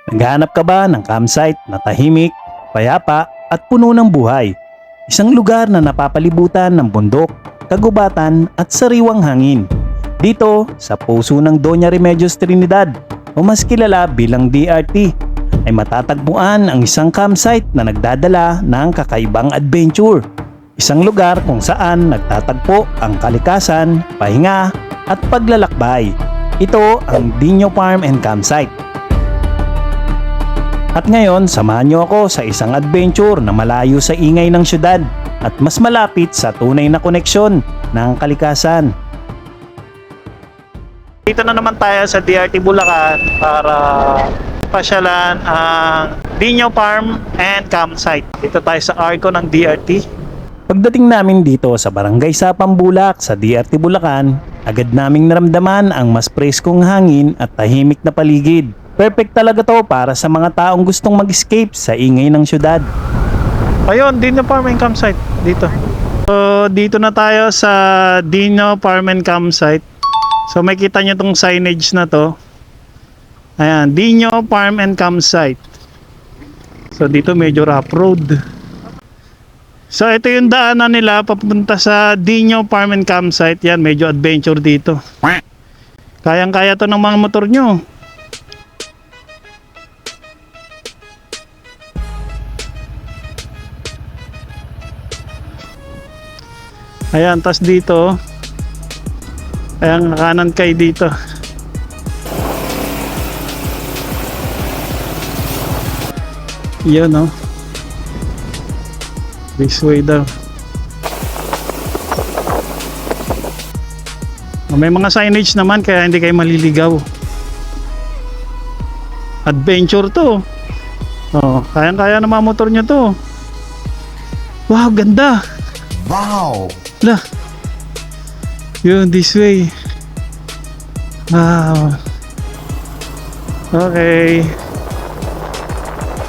Naghahanap ka ba ng campsite na tahimik, payapa at puno ng buhay? Isang lugar na napapalibutan ng bundok, kagubatan at sariwang hangin. Dito sa puso ng Doña Remedios Trinidad o mas kilala bilang DRT ay matatagpuan ang isang campsite na nagdadala ng kakaibang adventure. Isang lugar kung saan nagtatagpo ang kalikasan, pahinga at paglalakbay. Ito ang Dino Farm and Campsite. At ngayon, samahan niyo ako sa isang adventure na malayo sa ingay ng syudad at mas malapit sa tunay na koneksyon ng kalikasan. Dito na naman tayo sa DRT Bulacan para pasyalan ang Dino Farm and Campsite. Dito tayo sa Arco ng DRT. Pagdating namin dito sa Barangay Sapang Bulak sa DRT Bulacan, agad naming naramdaman ang mas preskong hangin at tahimik na paligid. Perfect talaga to para sa mga taong gustong mag-escape sa ingay ng syudad. Ayun, Dino Farm and Campsite dito. So, dito na tayo sa Dino Farm and Campsite. So, makita nyo tong signage na to. Ayan, Dino Farm and Campsite. So, dito medyo rough road. So, ito yung daanan nila papunta sa Dino Farm and Campsite. Yan, medyo adventure dito. Kayang-kaya to ng mga motor nyo. Ayan, tas dito, ayan, kanan kayo dito. Yun, no? This way daw. May mga signage naman kaya hindi kayo maliligaw. Adventure to. Oh, kayang-kaya ng mga motor nyo to. Wow, ganda. Wow! Lah, yun, this way. Wow. Okay.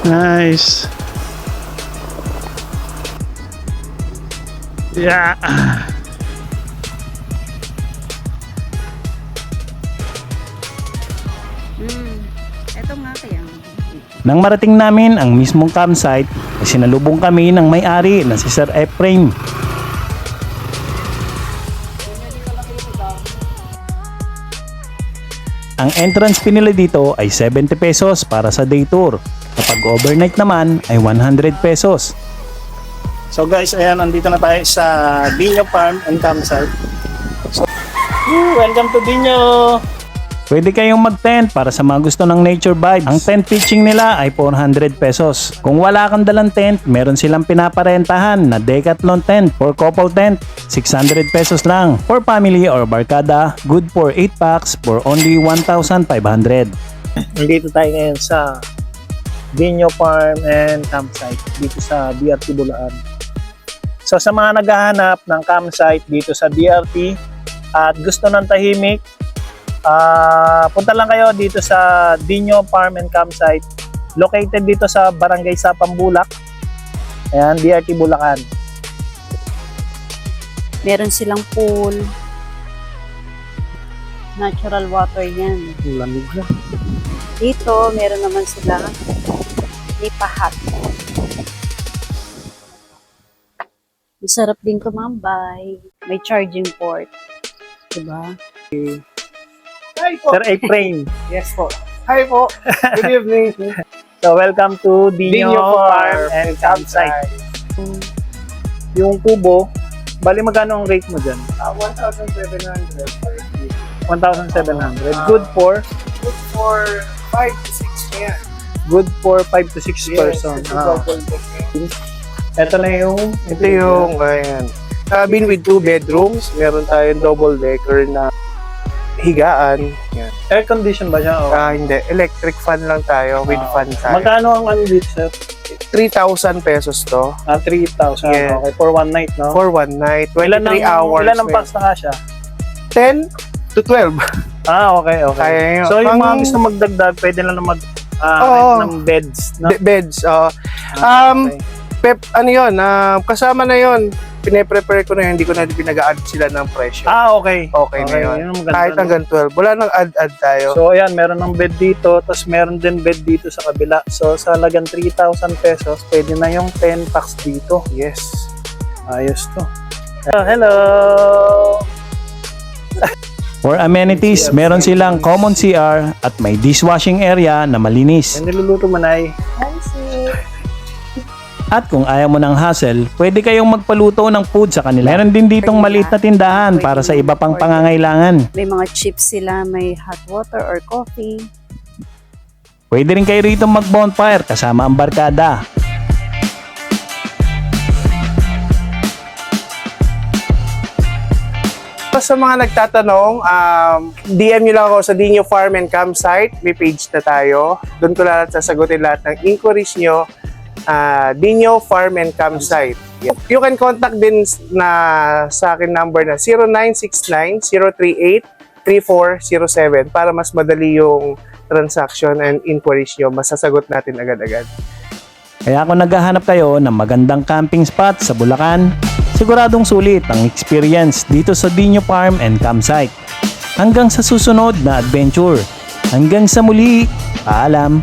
Nice. Yeah. Eto nga kaya. Nang marating namin ang mismong campsite, ay sinalubong kami ng may-ari na si Sir Efrain. Ang entrance fee nila dito ay 70 pesos para sa day tour. Kapag overnight naman ay 100 pesos. So guys, ayan, nandito na tayo sa Dino Farm and Campsite. So, welcome to Dino! Pwede kayong mag-tent para sa mga gusto ng nature vibes. Ang tent pitching nila ay 400 pesos. Kung wala kang dalang tent, meron silang pinaparentahan na Decathlon tent for couple tent. 600 pesos lang. For family or barkada, good for 8 packs for only 1,500. Nandito tayo ngayon sa Dino Farm and Campsite dito sa DRT Bulacan. So sa mga naghahanap ng campsite dito sa DRT at gusto ng tahimik, punta lang kayo dito sa Dino Farm and Campsite, located dito sa Barangay Sapang Bulak. Ayan, DRT Bulacan. Meron silang pool. Natural water yan. Lamig na. Dito, meron naman sila nipa hut. Masarap din tumambay. May charging port. Diba? Hi po! Sir Efrain. Yes po. Hi po! Good evening. So welcome to Dino Farm and Campsite. Yung kubo, bali magkano ang rate mo dyan? 1,700. 1,700. Good for? Good for 5 to 6 yan. Good for 5 to 6 person. Ito na yung... Ito yung, ayan. Cabin with 2 bedrooms. Meron tayong double decker na higaan. Yan. Air condition ba siya? O? Hindi. Electric fan lang tayo with fan tayo. Magkano ang ano dito, sir? 3,000 pesos to. 3,000. Yes. Okay, for one night, no? For one night. 23 hours. Ilan ang packs na ka siya? 10 to 12. Okay. Kaya yun. So yung mga Pang- gusto magdagdag, pwede lang na Oo. rent ng beds, no? Beds. Okay. Ano yun? Kasama na yun. pine-prepare ko na yun, hindi ko na pinag-add sila ng presyo. Okay. Okay na yun. Yun ang maganda, Kahit no? hanggang 12. Wala nang add-add tayo. So ayan, meron ng bed dito, tapos meron din bed dito sa kabila. So sa halagang 3,000 pesos, pwede na yung 10 packs dito. Yes. Ayos to. Hello! For amenities, meron silang common CR at may dishwashing area na malinis. Yan niluluto mo, Nay. At kung ayaw mo ng hassle, pwede kayong magpaluto ng food sa kanila. Meron din ditong maliit na tindahan para sa iba pang pangangailangan. May mga chips sila, may hot water or coffee. Pwede rin kayo rito mag-bonfire kasama ang barkada. Sa mga nagtatanong, DM nyo lang ako sa Dino Farm and Campsite. May page na tayo. Doon ko lahat sasagutin lahat ng inquiries nyo. Dino Farm and Campsite. You can contact din na sa akin number na 0969-038-3407 para mas madali yung transaction and inquiries nyo. Masasagot natin agad-agad. Kaya kung naghahanap kayo ng magandang camping spot sa Bulacan, siguradong sulit ang experience dito sa Dino Farm and Campsite. Hanggang sa susunod na adventure. Hanggang sa muli, paalam!